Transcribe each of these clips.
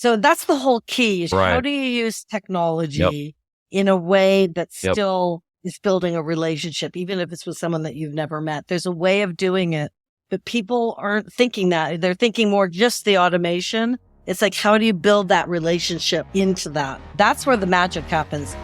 So that's the whole key is Right. how do you use technology in a way that still is building a relationship, even if it's with someone that you've never met. There's a way of doing it, but people aren't thinking that. They're thinking more just the automation. It's like, how do you build that relationship into that? That's where the magic happens.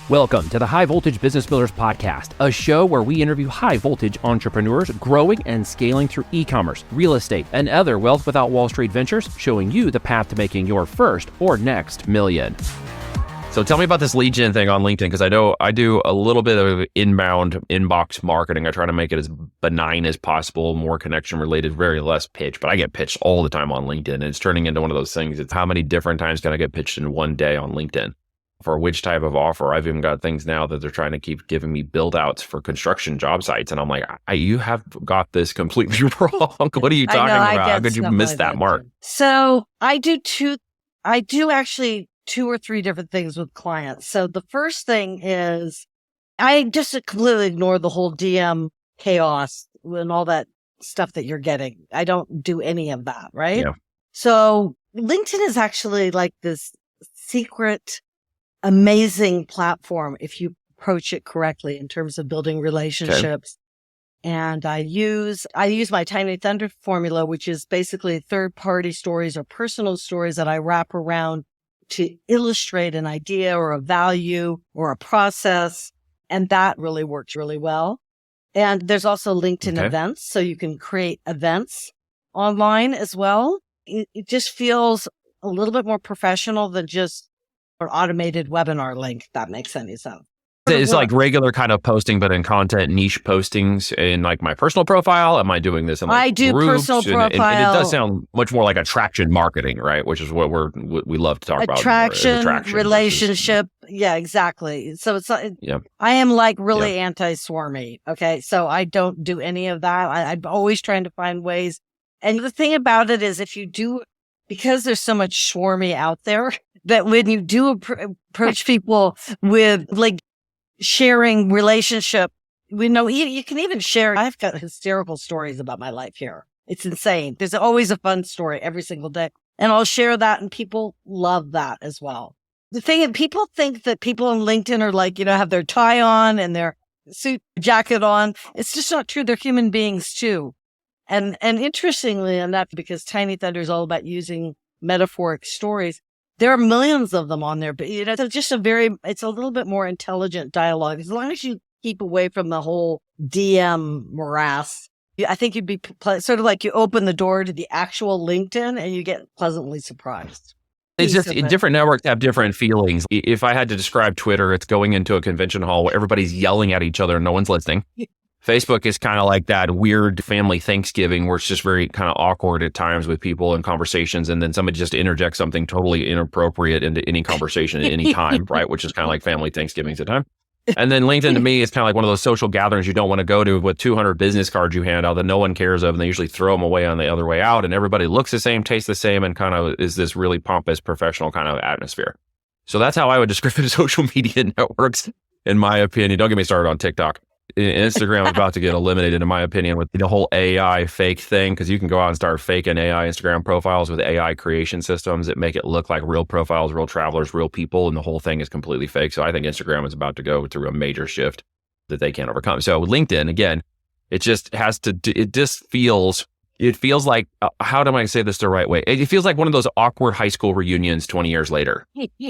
Welcome to the High Voltage Business Builders Podcast, a show where we interview high voltage entrepreneurs growing and scaling through e-commerce, real estate, and other wealth without Wall Street ventures, showing you the path to making your first or next million. So tell me about this lead gen thing on LinkedIn, because I know I do a little bit of inbound inbox marketing. I try to make it as benign as possible, more connection related, very less pitch, but I get pitched all the time on LinkedIn, and it's turning into one of those things. It's how many different times can I get pitched in one day on LinkedIn? For which type of offer. I've even got things now that they're trying to keep giving me build outs for construction job sites. And I'm like, you have got this completely wrong. What are you talking about? How could you miss that mark? So I do actually 2 or 3 different things with clients. So the first thing is I just completely ignore the whole DM chaos and all that stuff that you're getting. I don't do any of that. Right. Yeah. So LinkedIn is actually like this secret amazing platform if you approach it correctly in terms of building relationships. Okay. And I use my Tiny Thunder formula, which is basically third-party stories or personal stories that I wrap around to illustrate an idea or a value or a process. And that really works really well. And there's also LinkedIn events. So you can create events online as well. It just feels a little bit more professional than just or automated webinar link, if that makes any sense. It's like regular kind of posting, but in content niche postings in like my personal profile. Am I doing this in like I do groups? Personal profile. And it does sound much more like attraction marketing, right? Which is what we love to talk about. Attraction, relationship. Yeah, exactly. So it's I am like really anti-swarmy. Okay. So I don't do any of that. I'm always trying to find ways. And the thing about it is because there's so much swarmy out there, that when you do approach people with like sharing relationship, you can even share. I've got hysterical stories about my life here. It's insane. There's always a fun story every single day. And I'll share that and people love that as well. The thing is, people think that people on LinkedIn are like, have their tie on and their suit jacket on. It's just not true. They're human beings too. And interestingly enough, because Tiny Thunder is all about using metaphoric stories, there are millions of them on there, but it's just it's a little bit more intelligent dialogue. As long as you keep away from the whole DM morass, I think you'd be sort of like you open the door to the actual LinkedIn and you get pleasantly surprised. It's just different networks have different feelings. If I had to describe Twitter, it's going into a convention hall where everybody's yelling at each other and no one's listening. Facebook is kind of like that weird family Thanksgiving where it's just very kind of awkward at times with people and conversations. And then somebody just interjects something totally inappropriate into any conversation at any time, right? Which is kind of like family Thanksgivings at time. And then LinkedIn to me is kind of like one of those social gatherings you don't want to go to with 200 business cards you hand out that no one cares of. And they usually throw them away on the other way out. And everybody looks the same, tastes the same, and kind of is this really pompous, professional kind of atmosphere. So that's how I would describe it. Social media networks, in my opinion. Don't get me started on TikTok. Instagram is about to get eliminated, in my opinion, with the whole AI fake thing, because you can go out and start faking AI Instagram profiles with AI creation systems that make it look like real profiles, real travelers, real people, and the whole thing is completely fake. So I think Instagram is about to go through a major shift that they can't overcome. So LinkedIn, again, it just feels like, how do I say this the right way? It feels like one of those awkward high school reunions 20 years later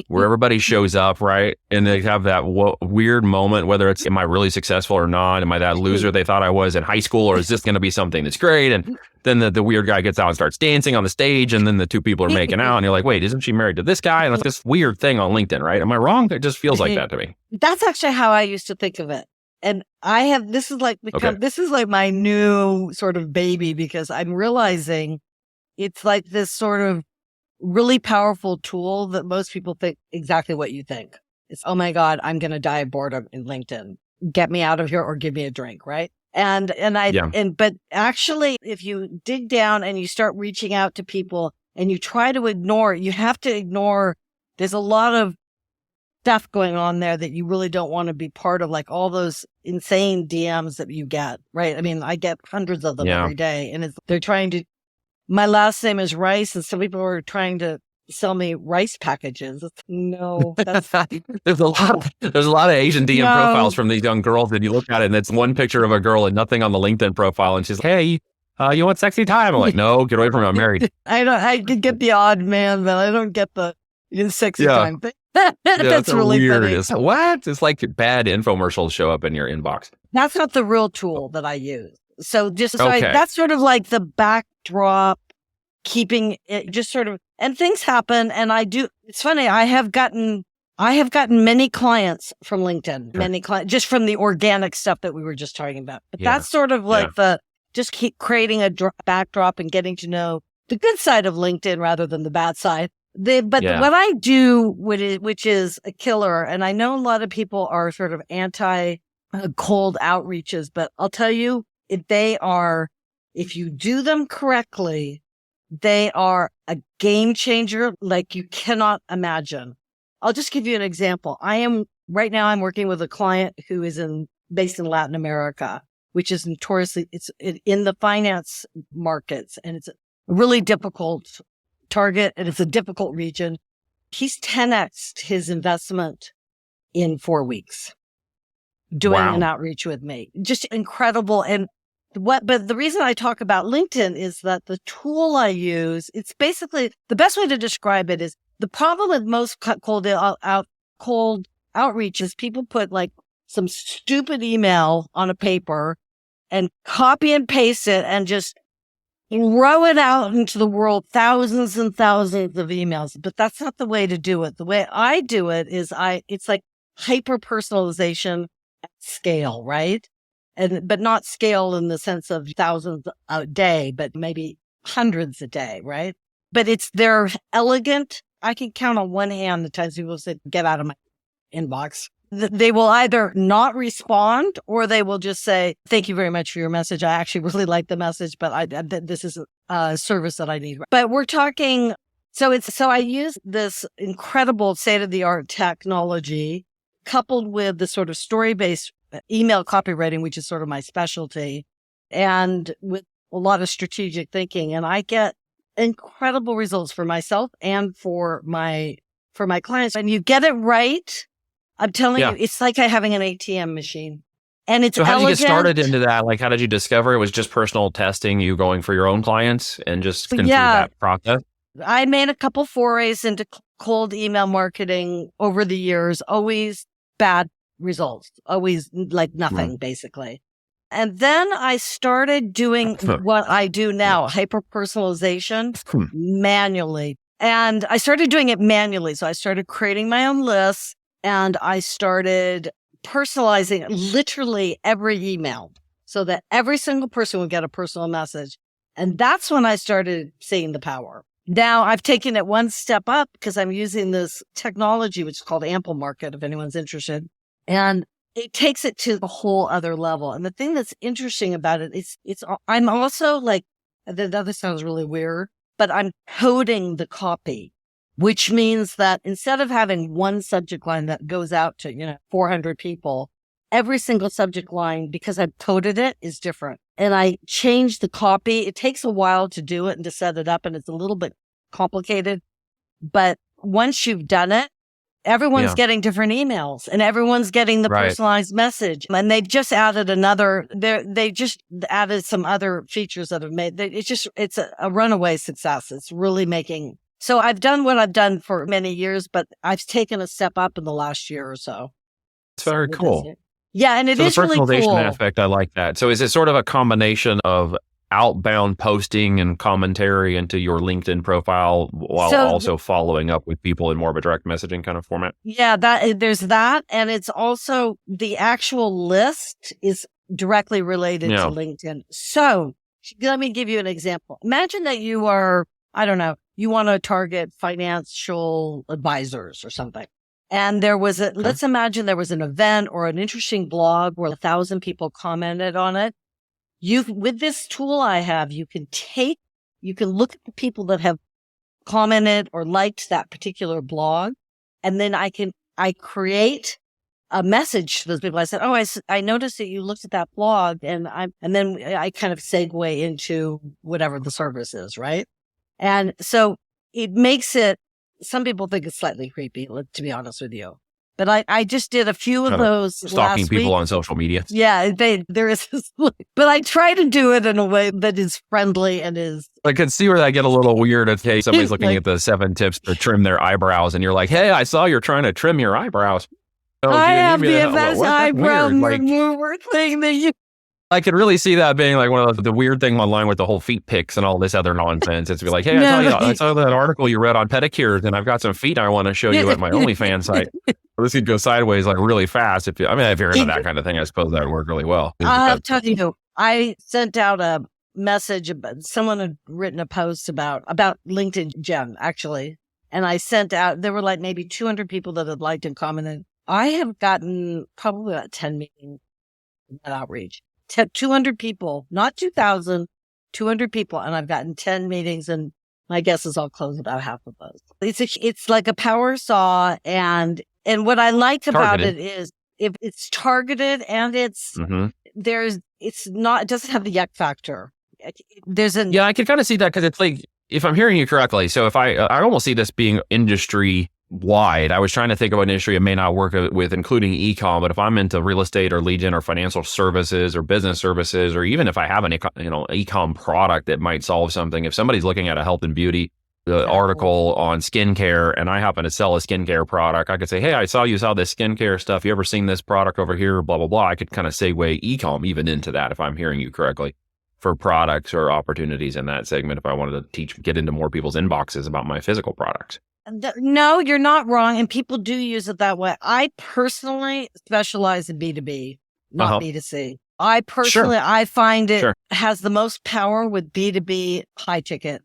where everybody shows up, right? And they have that weird moment, whether it's, am I really successful or not? Am I that loser they thought I was in high school? Or is this going to be something that's great? And then the weird guy gets out and starts dancing on the stage. And then the two people are making out. And you're like, wait, isn't she married to this guy? And it's this weird thing on LinkedIn, right? Am I wrong? It just feels like that to me. That's actually how I used to think of it. And this is like my new sort of baby, because I'm realizing it's like this sort of really powerful tool that most people think exactly what you think. It's, oh my God, I'm going to die of boredom in LinkedIn. Get me out of here or give me a drink. Right. But actually, if you dig down and you start reaching out to people and you try to ignore, you have to ignore, there's a lot of stuff going on there that you really don't want to be part of, like all those insane DMs that you get, right? I mean, I get hundreds of them every day, and they're trying to my last name is Rice, and some people were trying to sell me rice packages. No, that's there's a lot of Asian DM profiles from these young girls, and you look at it, and it's one picture of a girl and nothing on the LinkedIn profile, and she's like, "Hey, you want sexy time?" I'm like, "No, get away from me. I'm married." I could get the odd man, but I don't get the sexy time thing. That's really weird. funny. What? It's like bad infomercials show up in your inbox. That's not the real tool that I use. So that's sort of like the backdrop, keeping it just sort of, and things happen. And it's funny. I have gotten many clients from LinkedIn, many clients just from the organic stuff that we were just talking about. But that's sort of like just keep creating a backdrop and getting to know the good side of LinkedIn rather than the bad side. What I do, which is a killer, and I know a lot of people are sort of anti cold outreaches, but I'll tell you, if you do them correctly, they are a game changer like you cannot imagine. I'll just give you an example. Right now I'm working with a client who is based in Latin America, which is notoriously, it's in the finance markets, and it's a really difficult target, and it's a difficult region. He's 10x'd his investment in 4 weeks doing an outreach with me. Just incredible. But the reason I talk about LinkedIn is that the tool I use, it's basically the best way to describe it is the problem with most cold outreach is people put like some stupid email on a paper and copy and paste it and just throw it out into the world, thousands and thousands of emails. But that's not the way to do it. The way I do it is it's like hyper-personalization at scale, right? But not scale in the sense of thousands a day, but maybe hundreds a day, right? But they're elegant. I can count on one hand the times people say, "Get out of my inbox." They will either not respond or they will just say, "Thank you very much for your message. I actually really like the message, but this is a service that I need." But we're talking, so I use this incredible state-of-the-art technology coupled with the sort of story-based email copywriting, which is sort of my specialty, and with a lot of strategic thinking. And I get incredible results for myself and for my clients. And you get it right, I'm telling you, it's like having an ATM machine. And it's how did you get started into that? Like, how did you discover it was just personal testing, you going for your own clients and just through that process? I made a couple forays into cold email marketing over the years, always bad results, always like nothing, basically. And then I started doing what I do now, hyper-personalization, manually. And I started doing it manually. So I started creating my own lists, and I started personalizing literally every email so that every single person would get a personal message. And that's when I started seeing the power. Now I've taken it one step up because I'm using this technology, which is called Ample Market, if anyone's interested. And it takes it to a whole other level. And the thing that's interesting about it is I'm also like, the other sounds really weird, but I'm coding the copy, which means that instead of having one subject line that goes out to, 400 people, every single subject line, because I've coded it, is different. And I change the copy. It takes a while to do it and to set it up, and it's a little bit complicated. But once you've done it, everyone's getting different emails and everyone's getting the personalized message. And they've just added some other features that have made it's a runaway success. It's really making, so I've done what I've done for many years, but I've taken a step up in the last year or so. It's very cool. Yeah. And it is really cool. The personalization aspect, I like that. So is it sort of a combination of outbound posting and commentary into your LinkedIn profile while also following up with people in more of a direct messaging kind of format? Yeah, there's that. And it's also the actual list is directly related to LinkedIn. So let me give you an example. Imagine that you are, I don't know, you want to target financial advisors or something. And let's imagine there was an event or an interesting blog where 1,000 people commented on it. With this tool I have, you can look at the people that have commented or liked that particular blog. And then I create a message to those people. I said, "Oh, I noticed that you looked at that blog," and then I kind of segue into whatever the service is, right? And so it makes it. Some people think it's slightly creepy, to be honest with you. But I just did a few of those stalking last people week. on social media. Yeah, there is, but I try to do it in a way that is friendly and is. I can see where that get a little weird if somebody's looking at the 7 tips to trim their eyebrows, and you're like, "Hey, I saw you're trying to trim your eyebrows. Oh, I have the best That's eyebrow weird." remover thing that you. I could really see that being like one of the weird thing online with the whole feet pics and all this other nonsense. It's be like, "Hey, I saw that article you read on pedicures, and I've got some feet I want to show you at my OnlyFans site." This could go sideways like really fast. If you're into that kind of thing, I suppose that would work really well. I'll tell you, I sent out a message about someone had written a post about LinkedIn Gem, actually. And I sent out, there were like maybe 200 people that had liked and commented. I have gotten probably about 10 meetings in that outreach. 200 people, not 2,000, 200 people. And I've gotten 10 meetings, and my guess is I'll close about half of those. It's like a power saw. And what I like about it is if it's targeted and it's, it doesn't have the yuck factor. Yeah, I can kind of see that because it's like, if I'm hearing you correctly, so if I almost see this being industry wide. I was trying to think of an industry it may not work with, including e-com, but if I'm into real estate or lead gen or financial services or business services, or even if I have an e-com product that might solve something, if somebody's looking at a health and beauty article on skincare and I happen to sell a skincare product, I could say, "Hey, I saw you sell this skincare stuff. You ever seen this product over here? Blah, blah, blah." I could kind of segue e-com even into that if I'm hearing you correctly, for products or opportunities in that segment if I wanted to get into more people's inboxes about my physical products. No, you're not wrong. And people do use it that way. I personally specialize in B2B, not B2C. I personally, I find it has the most power with B2B high ticket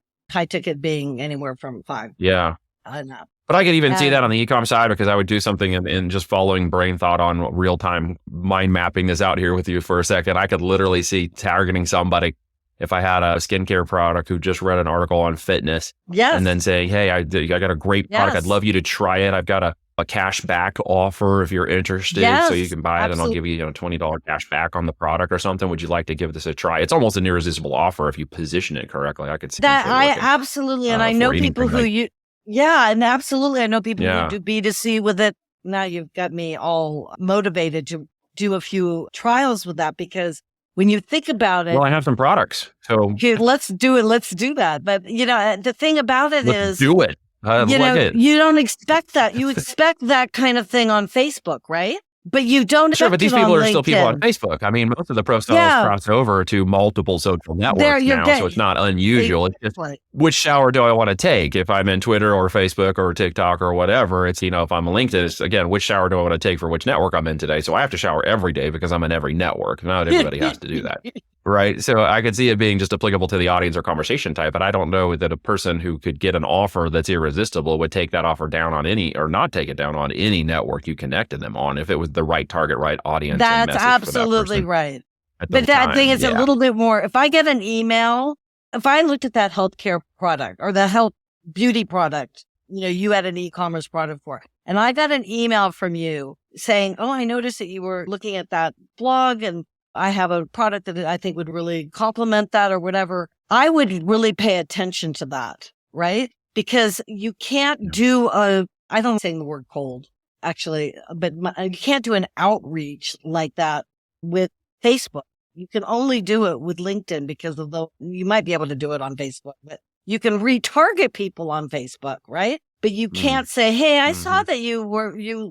being anywhere from 5. Yeah. I know. But I could even see that on the e-com side, because I would do something in just following brain thought on real time mind mapping this out here with you for a second. I could literally see targeting somebody if I had a skincare product who just read an article on fitness, and then saying, "Hey, I got a great product. I'd love you to try it. I've got a cash back offer if you're interested, so you can buy it and I'll give you $20 cash back on the product or something. Would you like to give this a try?" It's almost an irresistible offer if you position it correctly. I could see that. Absolutely, and I know people who and absolutely, I know people who do B2C with it. Now you've got me all motivated to do a few trials with that, because when you think about it, well, I have some products, so let's do it. Let's do that. But the thing about it is, do it. You don't expect that. You expect that kind of thing on Facebook, right? But you don't. Sure, but these people are still LinkedIn. people on Facebook. I mean, most of the profiles cross over to multiple social networks now, so it's not unusual. It's just, which shower do I want to take? If I'm in Twitter or Facebook or TikTok or whatever, it's, if I'm on LinkedIn, it's, again, which shower do I want to take for which network I'm in today? So I have to shower every day because I'm in every network. Not everybody has to do that. Right. So I could see it being just applicable to the audience or conversation type, but I don't know that a person who could get an offer that's irresistible would take that offer down on or not take it down on any network you connected them on, if it was the right target, right audience. That's absolutely right. But that thing is a little bit more. If I get an email, if I looked at that healthcare product or the health beauty product, you had an e-commerce product for, and I got an email from you saying, "Oh, I noticed that you were looking at that blog and I have a product that I think would really complement that," or whatever, I would really pay attention to that, right? Because you can't do I don't say the word cold, actually, but you can't do an outreach like that with Facebook. You can only do it with LinkedIn because you might be able to do it on Facebook, but you can retarget people on Facebook, right? But you can't say, "Hey, I saw that you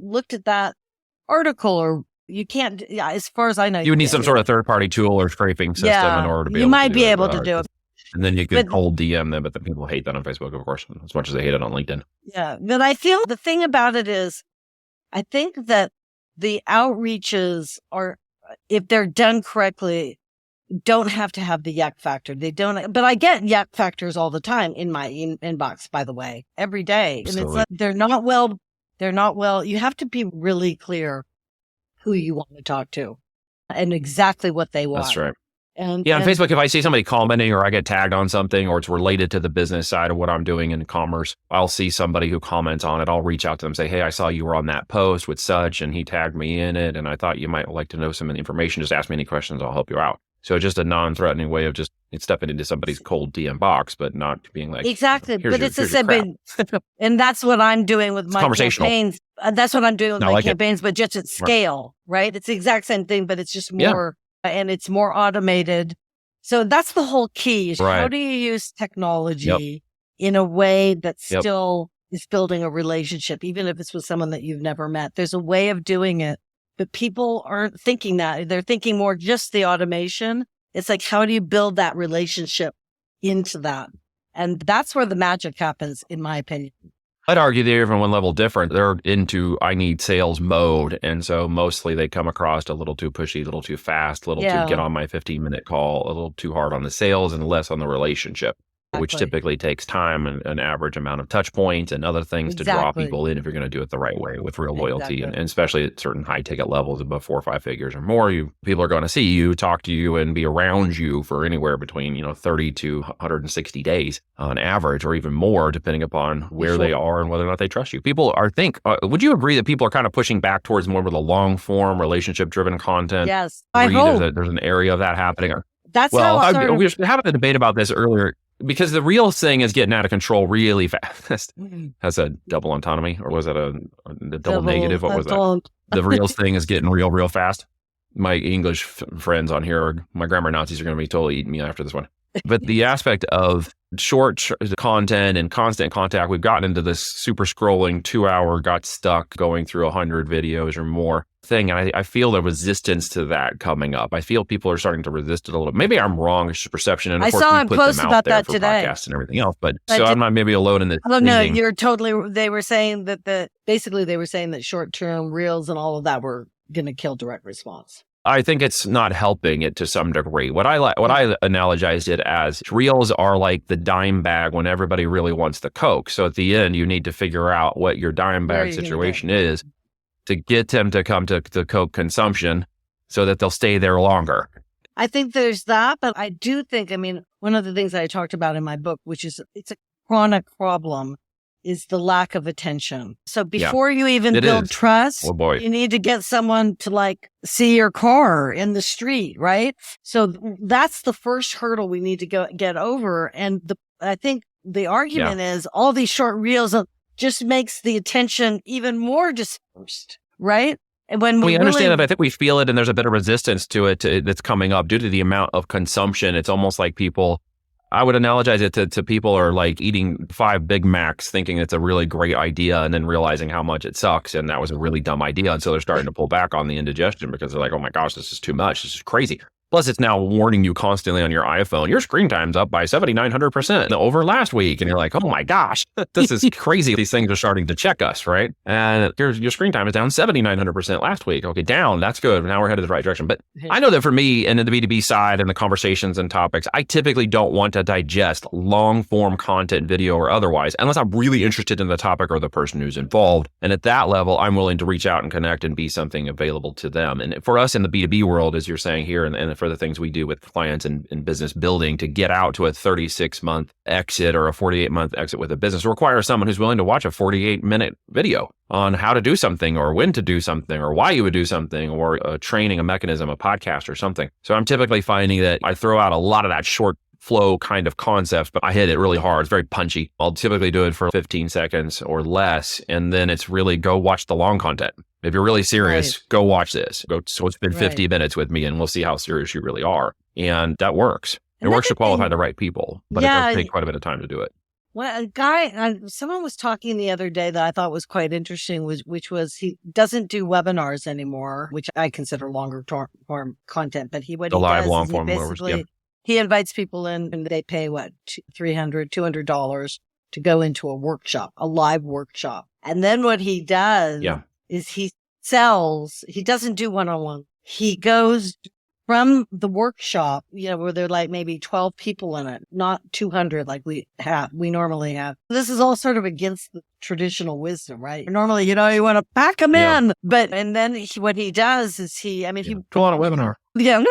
looked at that article," or you can't, as far as I know. You would need some sort of third-party tool or scraping system in order to be able to do it. You might be able to do it. And then you could cold DM them, but the people hate that on Facebook, of course, as much as they hate it on LinkedIn. Yeah, but I feel the thing about it is, I think that the outreaches are, if they're done correctly, don't have to have the yuck factor. They don't, but I get yuck factors all the time in my inbox, by the way, every day. Absolutely. And it's like, they're not well. You have to be really clear who you want to talk to and exactly what they want. That's right. And on Facebook, if I see somebody commenting or I get tagged on something or it's related to the business side of what I'm doing in commerce, I'll see somebody who comments on it. I'll reach out to them and say, hey, I saw you were on that post with such, and he tagged me in it. And I thought you might like to know some information. Just ask me any questions. I'll help you out. So just a non-threatening way of just stepping into somebody's cold DM box, but not being like, exactly. But it's the same, and that's what I'm doing with my campaigns. That's what I'm doing with my campaigns, but just at scale, right? It's the exact same thing, but it's just more, and it's more automated. So that's the whole key. Is how do you use technology in a way that still is building a relationship, even if it's with someone that you've never met? There's a way of doing it. But people aren't thinking that. They're thinking more just the automation. It's like, how do you build that relationship into that? And that's where the magic happens, in my opinion. I'd argue they're even one level different. They're into, I need sales mode. And so mostly they come across a little too pushy, a little too fast, a little too get on my 15-minute call, a little too hard on the sales and less on the relationship. Which typically takes time and an average amount of touch points and other things to draw people in if you're going to do it the right way with real loyalty. And especially at certain high ticket levels above 4 or 5 figures or more, people are going to see you, talk to you, and be around you for anywhere between 30 to 160 days on average, or even more, depending upon where they are and whether or not they trust you. People would you agree that people are kind of pushing back towards more of the long form relationship driven content? Yes, I hope. There's an area of that happening. That's how we were having a debate about this earlier. Because the Reels thing is getting out of control really fast. Has a double autonomy, or was it a double negative? What was that? The Reels thing is getting real fast. My English friends on here, my grammar Nazis, are going to be totally eating me after this one. But the aspect of short content and constant contact, we've gotten into this super scrolling 2-hour, got stuck going through 100 videos or more thing. And I feel the resistance to that coming up. I feel people are starting to resist it a little. Maybe I'm wrong. It's just perception. And of course, saw we put post them out about there that for today. Podcasts and everything else. But so I'm not maybe alone in this. Oh, no, you're totally, they were saying that basically they were saying that short-term Reels and all of that were going to kill direct response. I think it's not helping it to some degree. What I analogized it as, Reels are like the dime bag when everybody really wants the Coke. So at the end, you need to figure out what your dime bag situation is to get them to come to the Coke consumption so that they'll stay there longer. I think there's that, but I do think, one of the things I talked about in my book, which is it's a chronic problem, is the lack of attention. So before you even build trust, you need to get someone to see your car in the street, right? So that's the first hurdle we need to get over. And I think the argument is all these short Reels just makes the attention even more dispersed, right? And when we understand that, I think we feel it, and there's a bit of resistance to it that's coming up due to the amount of consumption. It's almost like I would analogize it to people are like eating 5 Big Macs thinking it's a really great idea and then realizing how much it sucks and that was a really dumb idea. And so they're starting to pull back on the indigestion because they're like, oh my gosh, this is too much. This is crazy. Plus, it's now warning you constantly on your iPhone, your screen time's up by 7,900% over last week. And you're like, oh my gosh, this is crazy. These things are starting to check us, right? And your screen time is down 7,900% last week. Okay, down. That's good. Now we're headed the right direction. But I know that for me and in the B2B side and the conversations and topics, I typically don't want to digest long form content, video or otherwise, unless I'm really interested in the topic or the person who's involved. And at that level, I'm willing to reach out and connect and be something available to them. And for us in the B2B world, as you're saying here, and for the things we do with clients and business building, to get out to a 36-month exit or a 48-month exit with a business requires someone who's willing to watch a 48-minute video on how to do something or when to do something or why you would do something or a training, a mechanism, a podcast or something. So I'm typically finding that I throw out a lot of that short flow kind of concepts, but I hit it really hard. It's very punchy. I'll typically do it for 15 seconds or less. And then it's really go watch the long content. If you're really serious, go watch this. So spend 50 minutes with me and we'll see how serious you really are. And that works. It works to qualify the right people, but it does take quite a bit of time to do it. Well, someone was talking the other day that I thought was quite interesting, which was he doesn't do webinars anymore, which I consider longer form content, but he invites people in and they pay $200 to go into a workshop, a live workshop. And then what he does is he doesn't do one-on-one. He goes from the workshop, where there are like maybe 12 people in it, not 200 like we normally have. This is all sort of against the traditional wisdom, right? Normally, you want to pack them in, and then what he does is he go on a webinar. Yeah.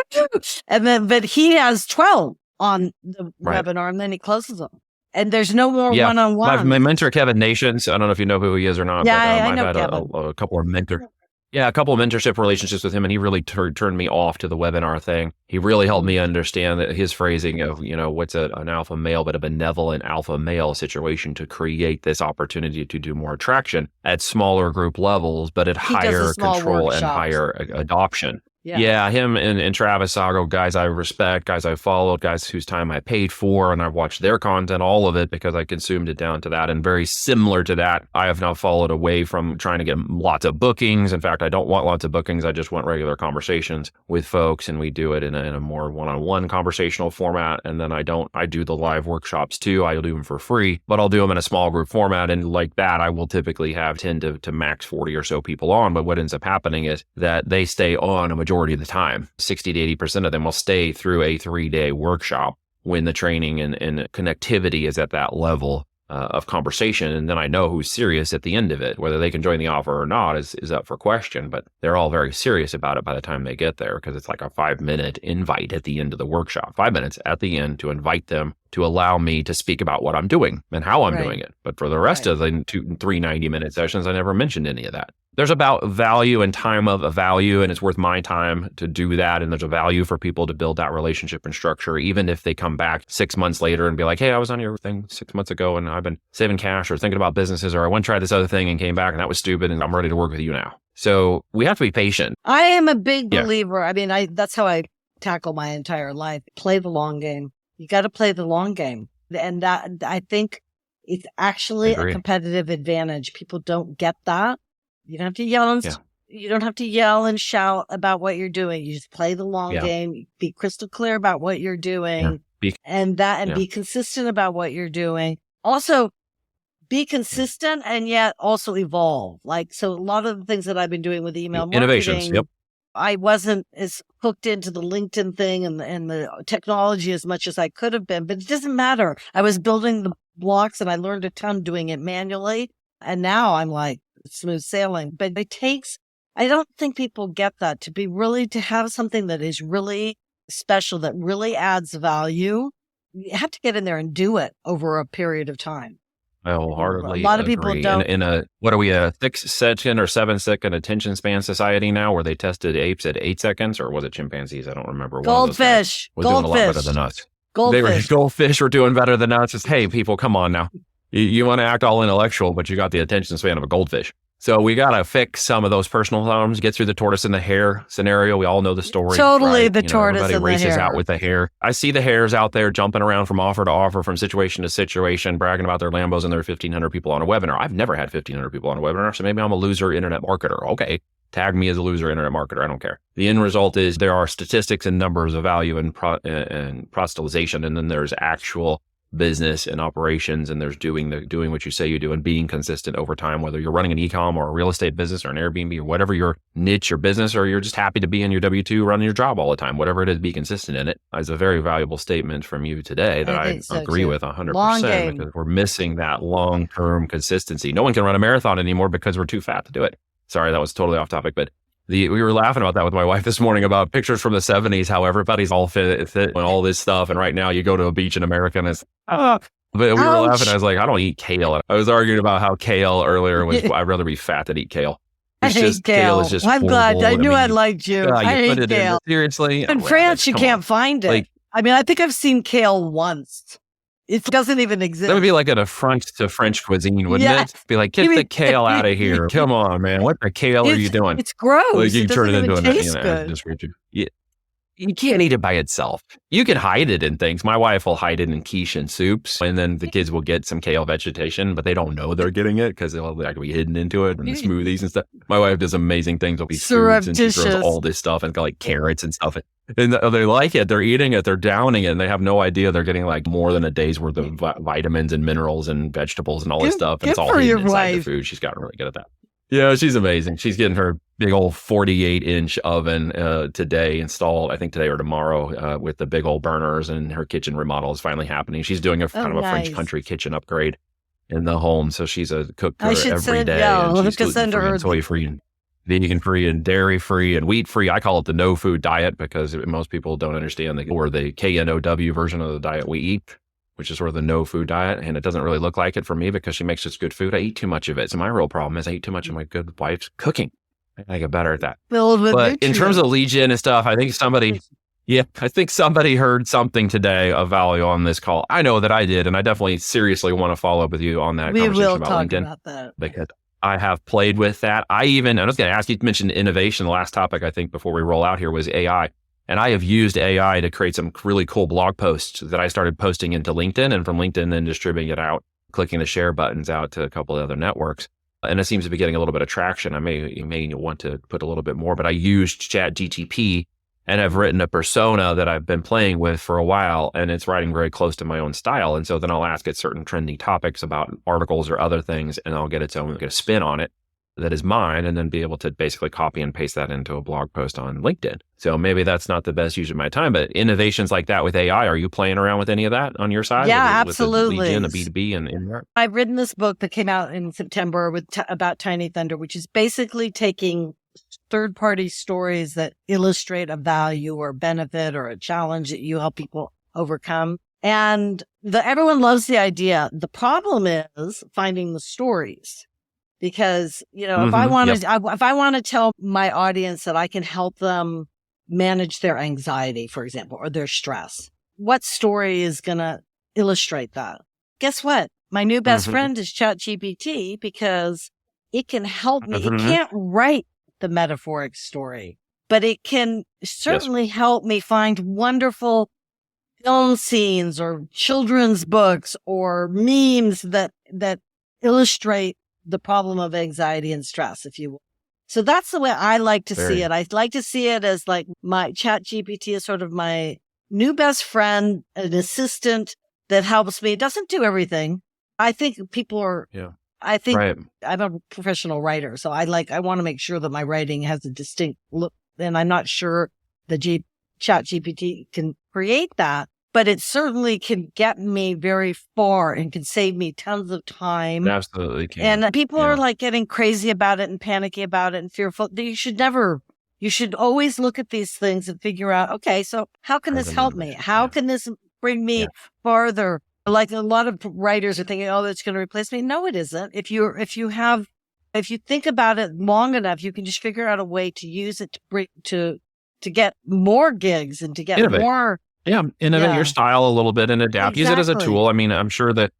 But he has 12 on the webinar and then he closes them. And there's no more one-on-one. My mentor, Kevin Nations, I don't know if you know who he is or not. Yeah, but, I know I've had a couple of a couple of mentorship relationships with him, and he really turned me off to the webinar thing. He really helped me understand that his phrasing of, what's an alpha male, but a benevolent alpha male situation to create this opportunity to do more attraction at smaller group levels, but at higher control and higher adoption. Yeah, him and Travis Sago, guys I respect, guys I followed, guys whose time I paid for, and I've watched their content, all of it, because I consumed it down to that. And very similar to that, I have now followed away from trying to get lots of bookings. In fact, I don't want lots of bookings. I just want regular conversations with folks, and we do it in a more one-on-one conversational format. And then I do the live workshops too. I'll do them for free, but I'll do them in a small group format. And like that, I will typically have 10 to max 40 or so people on. But what ends up happening is that they stay on a majority of the time. 60 to 80% of them will stay through a 3-day workshop when the training and connectivity is at that level of conversation. And then I know who's serious at the end of it. Whether they can join the offer or not is up for question, but they're all very serious about it by the time they get there, because it's like a 5-minute invite at the end of the workshop, 5 minutes at the end to invite them to allow me to speak about what I'm doing and how I'm doing it. But for the rest of the 2 and 3 90-minute sessions, I never mentioned any of that. There's about value and time of a value, and it's worth my time to do that. And there's a value for people to build that relationship and structure, even if they come back 6 months later and be like, hey, I was on your thing 6 months ago and I've been saving cash or thinking about businesses, or I went and tried this other thing and came back and that was stupid and I'm ready to work with you now. So we have to be patient. I am a big believer. That's how I tackle my entire life. Play the long game. You got to play the long game. And that, I think it's actually a competitive advantage. People don't get that. You don't have to yell you don't have to yell and shout about what you're doing. You just play the long game. Be crystal clear about what you're doing, and be consistent about what you're doing. Also, be consistent and yet also evolve. So a lot of the things that I've been doing with email marketing, innovations. I wasn't as hooked into the LinkedIn thing and the technology as much as I could have been, but it doesn't matter. I was building the blocks and I learned a ton doing it manually. And now I'm like smooth sailing, but it takes, I don't think people get that to have something that is really special, that really adds value. You have to get in there and do it over a period of time. I wholeheartedly A lot of people don't. In a 6-second or 7-second attention span society now, where they tested apes at 8 seconds, or was it chimpanzees? I don't remember. Goldfish. Was doing a lot better than us. Goldfish. Goldfish were doing better than us. It's, hey, people, come on now. You want to act all intellectual, but you got the attention span of a goldfish. So we got to fix some of those personal problems, get through the tortoise and the hare scenario. We all know the story. Totally, right? The tortoise and the hare. Everybody races out with the hare. I see the hares out there jumping around from offer to offer, from situation to situation, bragging about their Lambos and their 1,500 people on a webinar. I've never had 1,500 people on a webinar, so maybe I'm a loser internet marketer. Okay, tag me as a loser internet marketer. I don't care. The end result is there are statistics and numbers of value and proselytization, and then there's actual business and operations, and there's doing what you say you do and being consistent over time, whether you're running an e-com or a real estate business or an Airbnb or whatever your niche or business, or you're just happy to be in your W-2 running your job all the time, whatever it is, be consistent in it. Is a very valuable statement from you today that I agree with 100%, because we're missing that long-term consistency. No one can run a marathon anymore because we're too fat to do it. Sorry, that was totally off topic, but we were laughing about that with my wife this morning about pictures from the 70s, how everybody's all fit and all this stuff. And right now you go to a beach in America and it's, but we were laughing. I was like, I don't eat kale. I was arguing about how kale earlier was, I'd rather be fat than eat kale. I hate kale. Is just I'm glad. I knew I liked you. I hate kale. Seriously. In France, you can't find it. I think I've seen kale once. It doesn't even exist. That would be like an affront to French cuisine, wouldn't it? Be like, get the kale out of here. Come on, man. What the kale are you doing? It's gross. You turn it into good. You can't eat it by itself. You can hide it in things. My wife will hide it in quiche and soups, and then the kids will get some kale vegetation, but they don't know they're getting it because it'll be hidden into it and the smoothies and stuff. My wife does amazing things. It'll be foods, and she grows all this stuff and got like carrots and stuff. And they like it. They're eating it. They're downing it. And they have no idea they're getting like more than a day's worth of vitamins and minerals and vegetables and all this stuff. And it's all hidden inside the food. She's gotten really good at that. Yeah, she's amazing. She's getting her big old 48-inch oven today installed, I think today or tomorrow, with the big old burners, and her kitchen remodel is finally happening. She's doing a kind of a French country kitchen upgrade in the home. So she's a cook every day. And she's gluten-free and soy-free and vegan-free and dairy-free and wheat-free. I call it the no food diet because most people don't understand or the KNOW version of the diet we eat, which is sort of the no food diet. And it doesn't really look like it for me because she makes such good food. I eat too much of it. So my real problem is I eat too much of my good wife's cooking. I get better at that. But in terms of lead gen and stuff, I think somebody heard something today of value on this call. I know that I did, and I definitely seriously want to follow up with you on that conversation about LinkedIn. About that. Because I have played with that. I was going to ask you to mention innovation. The last topic, I think, before we roll out here was AI. And I have used AI to create some really cool blog posts that I started posting into LinkedIn, and from LinkedIn then distributing it out, clicking the share buttons out to a couple of other networks. And it seems to be getting a little bit of traction. You may want to put a little bit more, but I used ChatGTP and have written a persona that I've been playing with for a while, and it's writing very close to my own style. And so then I'll ask it certain trending topics about articles or other things, and I'll get a spin on it that is mine, and then be able to basically copy and paste that into a blog post on LinkedIn. So maybe that's not the best use of my time, but innovations like that with AI, are you playing around with any of that on your side? Yeah, absolutely. With the B2B and that? I've written this book that came out in September about Tiny Thunder, which is basically taking third-party stories that illustrate a value or benefit or a challenge that you help people overcome. And everyone loves the idea. The problem is finding the stories. Because, if I want to tell my audience that I can help them manage their anxiety, for example, or their stress, what story is going to illustrate that? Guess what? My new best friend is ChatGPT because it can help me. It can't write the metaphoric story, but it can certainly help me find wonderful film scenes or children's books or memes that illustrate the problem of anxiety and stress, if you will. So that's the way I like to see it. I like to see it as like my ChatGPT is sort of my new best friend, an assistant that helps me. It doesn't do everything. I think people are, I'm a professional writer. So I want to make sure that my writing has a distinct look. And I'm not sure the ChatGPT can create that, but it certainly can get me very far and can save me tons of time. It absolutely can. And people are like getting crazy about it and panicky about it and fearful. You should always look at these things and figure out, okay, so how can this help me? How can this bring me farther? Like a lot of writers are thinking, oh, that's going to replace me. No, it isn't. If you think about it long enough, you can just figure out a way to use it to get more gigs and to get more. Yeah, innovate your style a little bit and adapt. Exactly. Use it as a tool. I mean, I'm sure the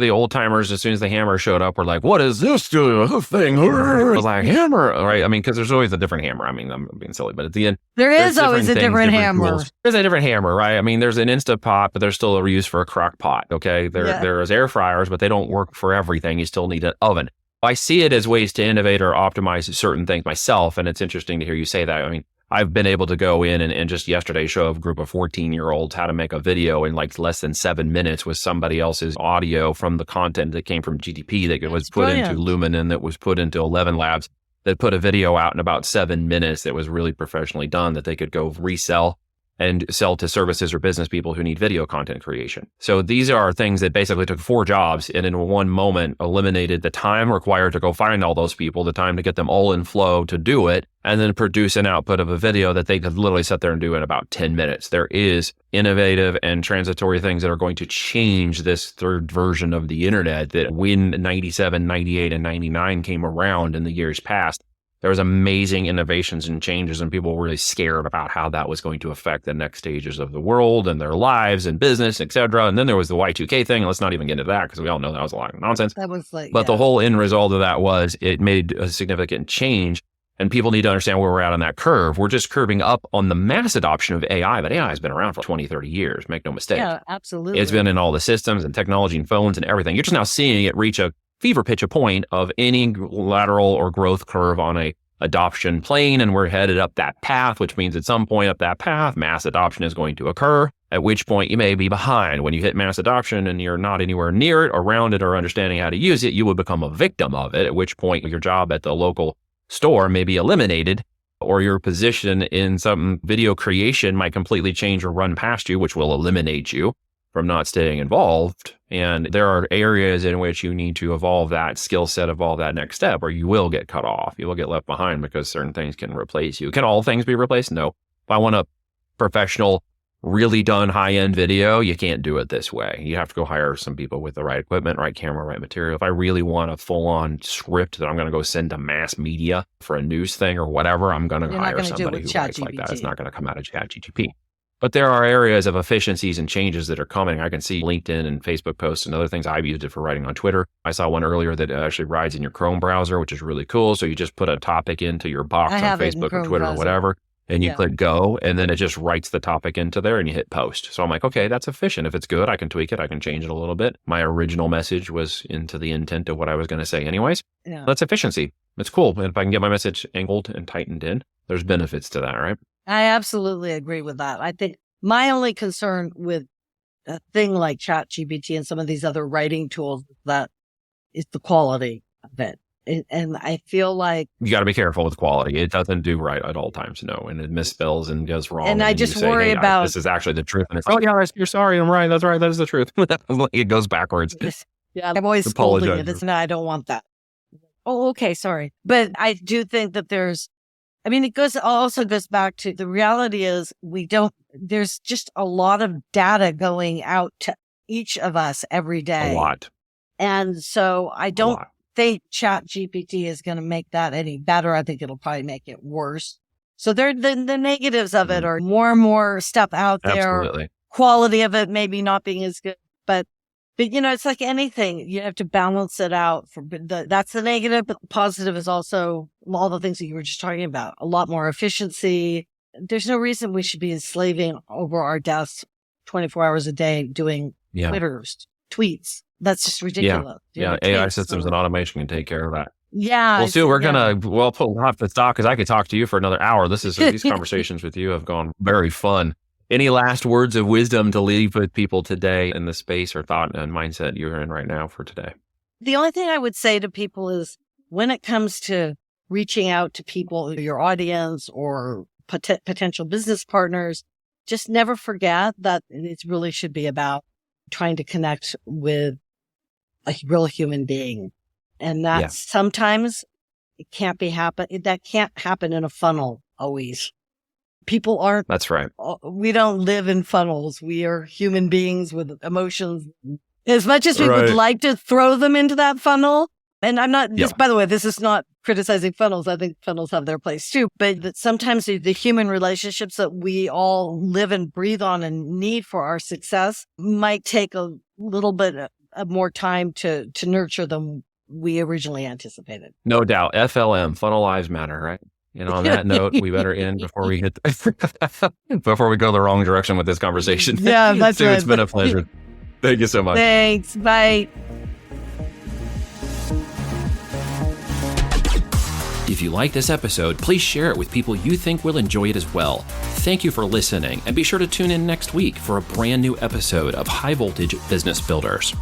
old timers, as soon as the hammer showed up, were like, "What is this thing?" I was like, "Hammer!" Right? I mean, because there's always a different hammer. I mean, I'm being silly, but at the end, there is always a different hammer. Tools. There's a different hammer, right? I mean, there's an Instant Pot, but there's still a use for a crock pot. Okay, there's air fryers, but they don't work for everything. You still need an oven. I see it as ways to innovate or optimize certain things myself, and it's interesting to hear you say that. I mean, I've been able to go in and just yesterday show a group of 14-year-olds how to make a video in like less than 7 minutes with somebody else's audio from the content that came from GDP that was put into Lumen and that was put into 11 Labs that put a video out in about 7 minutes that was really professionally done that they could go resell and sell to services or business people who need video content creation. So these are things that basically took 4 jobs and in one moment eliminated the time required to go find all those people, the time to get them all in flow to do it, and then produce an output of a video that they could literally sit there and do in about 10 minutes. There is innovative and transitory things that are going to change this third version of the internet that when 97, 98, and 99 came around in the years past, there was amazing innovations and changes, and people were really scared about how that was going to affect the next stages of the world and their lives and business, et cetera. And then there was the Y2K thing. Let's not even get into that because we all know that was a lot of nonsense. That was but the whole end result of that was it made a significant change, and people need to understand where we're at on that curve. We're just curving up on the mass adoption of AI, but AI has been around for 20, 30 years. Make no mistake. Yeah, absolutely. It's been in all the systems and technology and phones and everything. You're just now seeing it reach a fever pitch, a point of any lateral or growth curve on a adoption plane, and we're headed up that path, which means at some point up that path, mass adoption is going to occur, at which point you may be behind. When you hit mass adoption and you're not anywhere near it, around it, or understanding how to use it, you will become a victim of it, at which point your job at the local store may be eliminated, or your position in some video creation might completely change or run past you, which will eliminate you from not staying involved. And there are areas in which you need to evolve that skill set, evolve that next step, or you will get cut off. You will get left behind because certain things can replace you. Can all things be replaced? No. If I want a professional, really done high-end video, you can't do it this way. You have to go hire some people with the right equipment, right camera, right material. If I really want a full-on script that I'm going to go send to mass media for a news thing or whatever, I'm going to hire somebody who writes like that. It's not going to come out of ChatGPT. But there are areas of efficiencies and changes that are coming. I can see LinkedIn and Facebook posts and other things. I've used it for writing on Twitter. I saw one earlier that actually rides in your Chrome browser, which is really cool. So you just put a topic into your box on Facebook or Twitter or whatever, and you click go, and then it just writes the topic into there and you hit post. So I'm like, okay, that's efficient. If it's good, I can tweak it. I can change it a little bit. My original message was into the intent of what I was going to say anyways. Yeah. That's efficiency. It's cool. And if I can get my message angled and tightened in, there's benefits to that, right? I absolutely agree with that. I think my only concern with a thing like ChatGPT and some of these other writing tools that is the quality of it. And I feel like you got to be careful with quality. It doesn't do right at all times, no, and it misspells and goes wrong. And I just worry about this is actually the truth. And it's you're sorry, I'm right. That's right. That is the truth. It goes backwards. Yeah, I'm always scolding it. It's I don't want that. Oh, okay, sorry, but I do think that it also goes back to the reality is there's just a lot of data going out to each of us every day. A lot. And so I don't think ChatGPT is going to make that any better. I think it'll probably make it worse. So the negatives of it are more and more stuff out there. Absolutely. Quality of it maybe not being as good, but it's like anything. You have to balance it out. That's the negative, but the positive is also all the things that you were just talking about. A lot more efficiency. There's no reason we should be enslaving over our desks 24 hours a day doing Twitters, tweets. That's just ridiculous. Yeah, AI systems and automation can take care of that. Yeah. Well, Sue, we'll have to stop because I could talk to you for another hour. These conversations with you have gone very fun. Any last words of wisdom to leave with people today in the space or thought and mindset you're in right now for today? The only thing I would say to people is when it comes to reaching out to people, your audience or potential business partners, just never forget that it really should be about trying to connect with a real human being. And that sometimes that can't happen in a funnel always. People aren't. That's right. We don't live in funnels. We are human beings with emotions. As much as we would like to throw them into that funnel, and I'm not, by the way, this is not criticizing funnels. I think funnels have their place too, but that sometimes the human relationships that we all live and breathe on and need for our success might take a little bit of more time to nurture than we originally anticipated. No doubt. FLM, funnel lives matter, right? On that note, we better end before we before we go the wrong direction with this conversation. Yeah, that's Sue, it's been a pleasure. Thank you so much. Thanks. Bye. If you like this episode, please share it with people you think will enjoy it as well. Thank you for listening, and be sure to tune in next week for a brand new episode of High Voltage Business Builders.